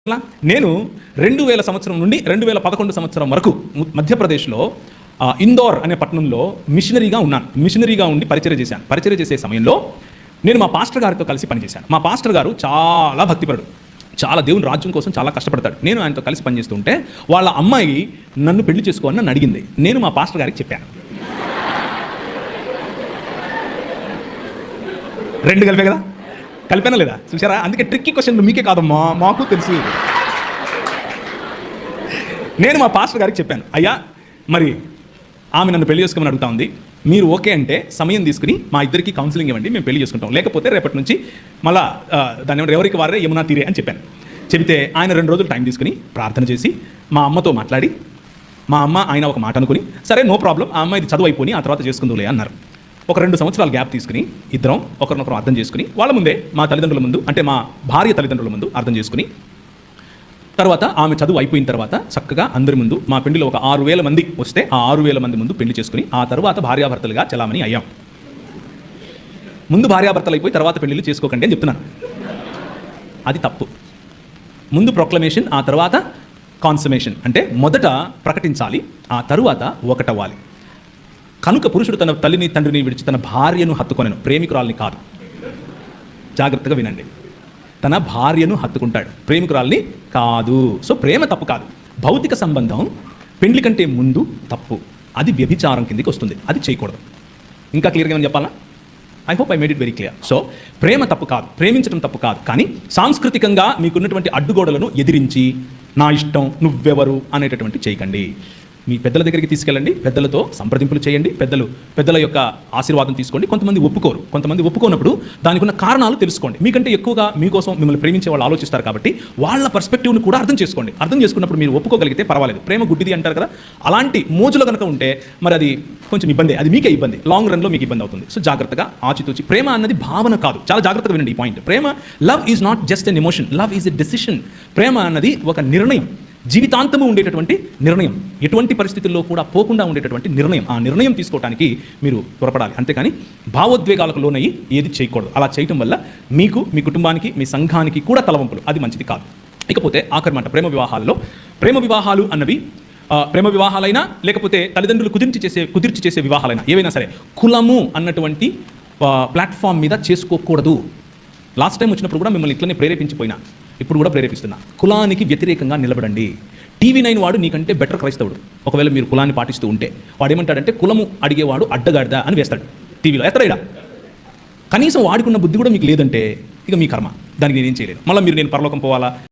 నేను 2000 సంవత్సరం నుండి 2011 సంవత్సరం వరకు మధ్యప్రదేశ్లో ఇందోర్ అనే పట్టణంలో మిషనరీగా ఉండి పరిచర్య చేశాను. పరిచర్య చేసే సమయంలో నేను మా పాస్టర్ గారితో కలిసి పనిచేశాను. మా పాస్టర్ గారు చాలా భక్తిపరుడు, చాలా దేవుని రాజ్యం కోసం చాలా కష్టపడతాడు. నేను ఆయనతో కలిసి పనిచేస్తుంటే వాళ్ళ అమ్మాయి నన్ను పెళ్లి చేసుకోవాలని నన్ను అడిగింది. నేను మా పాస్టర్ గారికి చెప్పాను. రెండు కలిపే కదా, కలిపానా లేదా చూసారా? అందుకే ట్రిక్కీ క్వశ్చన్ మీకే కాదమ్మా, మాకు తెలుసు. నేను మా పాస్టర్ గారికి చెప్పాను, అయ్యా మరి ఆమె నన్ను పెళ్లి చేసుకోమని అడుగుతా ఉంది, మీరు ఓకే అంటే సమయం తీసుకుని మా ఇద్దరికి కౌన్సిలింగ్ ఇవ్వండి, మేము పెళ్లి చేసుకుంటాం, లేకపోతే రేపటి నుంచి మళ్ళా దాన్ని ఎవరికి వారే యమునా తీరే అని చెప్పాను. చెబితే ఆయన 2 రోజులు టైం తీసుకుని ప్రార్థన చేసి మా అమ్మతో మాట్లాడి, మా అమ్మ ఆయన ఒక మాట అనుకుని, సరే నో ప్రాబ్లం, ఆ అమ్మాయి చదువు అయిపోయి ఆ తర్వాత చేసుకుందులే అన్నారు. ఒక 2 సంవత్సరాలు గ్యాప్ తీసుకుని ఇద్దరం ఒకరినొకరు అర్థం చేసుకుని, వాళ్ళ ముందే మా తల్లిదండ్రుల ముందు, అంటే మా భార్య తల్లిదండ్రుల ముందు అర్థం చేసుకుని, తర్వాత ఆమె చదువు అయిపోయిన తర్వాత చక్కగా అందరి ముందు మా పెళ్లిలో ఒక 6000 మంది వస్తే ఆ 6000 మంది ముందు పెళ్లి చేసుకుని ఆ తర్వాత భార్యాభర్తలుగా చలామణి అయ్యాం. ముందు భార్యాభర్తలు అయిపోయి తర్వాత పెళ్లిళ్ళు చేసుకోకండి అని చెప్తున్నాను. అది తప్పు. ముందు ప్రొక్లమేషన్, ఆ తర్వాత కాన్సమేషన్. అంటే మొదట ప్రకటించాలి, ఆ తరువాత ఒకటవ్వాలి. కనుక పురుషుడు తన తల్లిని తండ్రిని విడిచి తన భార్యను హత్తుకొనెను, ప్రేమికురాల్ని కాదు. జాగ్రత్తగా వినండి, తన భార్యను హత్తుకుంటాడు, ప్రేమికురాల్ని కాదు. సో ప్రేమ తప్పు కాదు, భౌతిక సంబంధం పెండ్లి కంటే ముందు తప్పు, అది వ్యభిచారం కిందకి వస్తుంది, అది చేయకూడదు. ఇంకా క్లియర్గా ఏమని చెప్పాలా? I hope I made it very clear. So ప్రేమ తప్పు కాదు, ప్రేమించడం తప్పు కాదు, కానీ సాంస్కృతికంగా మీకున్నటువంటి అడ్డుగోడలను ఎదిరించి నా ఇష్టం నువ్వెవరు అనేటటువంటి చేయకండి. మీ పెద్దల దగ్గరికి తీసుకెళ్ళండి, పెద్దలతో సంప్రదింపులు చేయండి, పెద్దల యొక్క ఆశీర్వాదం తీసుకోండి. కొంతమంది ఒప్పుకోరు, కొంతమంది ఒప్పుకోనప్పుడు దానికి ఉన్న కారణాలు తెలుసుకోండి. మీకంటే ఎక్కువగా మీకోసం మిమ్మల్ని ప్రేమించే వాళ్ళు ఆలోచిస్తారు కాబట్టి వాళ్ళ పర్స్పెక్టివ్ని కూడా అర్థం చేసుకోండి. అర్థం చేసుకున్నప్పుడు మీరు ఒప్పుకోగలిగితే పర్వాలేదు. ప్రేమ గుడ్డిది అంటారు కదా, అలాంటి మోజులో కనుక ఉంటే మరి అది కొంచెం ఇబ్బంది, అది మీకే ఇబ్బంది, లాంగ్ రన్లో మీకు ఇబ్బంది అవుతుంది. సో జాగ్రత్తగా ఆచితూచి. ప్రేమ అన్నది భావన కాదు, చాలా జాగ్రత్తగా వినండి ఈ పాయింట్. ప్రేమ, love is not just an emotion, love is a decision. ప్రేమ అన్నది ఒక నిర్ణయం, జీవితాంతము ఉండేటటువంటి నిర్ణయం, ఎటువంటి పరిస్థితుల్లో కూడా పోకుండా ఉండేటటువంటి నిర్ణయం. ఆ నిర్ణయం తీసుకోవడానికి మీరు త్వరపడాలి, అంతేకాని భావోద్వేగాలకు లోనయ్యి ఏది చేయకూడదు. అలా చేయటం వల్ల మీకు, మీ కుటుంబానికి, మీ సంఘానికి కూడా తలవంపులు, అది మంచిది కాదు. ఇకపోతే ఆఖరి మాట, ప్రేమ వివాహాలు అన్నవి ప్రేమ వివాహాలైనా లేకపోతే తల్లిదండ్రులు కుదిర్చి చేసే వివాహాలైనా ఏవైనా సరే కులము అన్నటువంటి ప్లాట్ఫామ్ మీద చేసుకోకూడదు. లాస్ట్ టైం వచ్చినప్పుడు కూడా మిమ్మల్ని ఇట్లనే ప్రేరేపించిపోయినా, ఇప్పుడు కూడా ప్రేరేపిస్తున్నా, కులానికి వ్యతిరేకంగా నిలబడండి. TV9 వాడు నీకంటే బెటర్ క్రైస్తవుడు. ఒకవేళ మీరు కులాన్ని పాటిస్తూ ఉంటే వాడు ఏమంటాడంటే, కులము అడిగేవాడు అడ్డగాడిదా అని వేస్తాడు టీవీలో. ఎత్తరైడా కనీసం వాడుకున్న బుద్ధి కూడా మీకు లేదంటే ఇక మీ కర్మ, దానికి నేనేం చేయలేదు. మళ్ళీ నేను పరలోకం పోవాలా?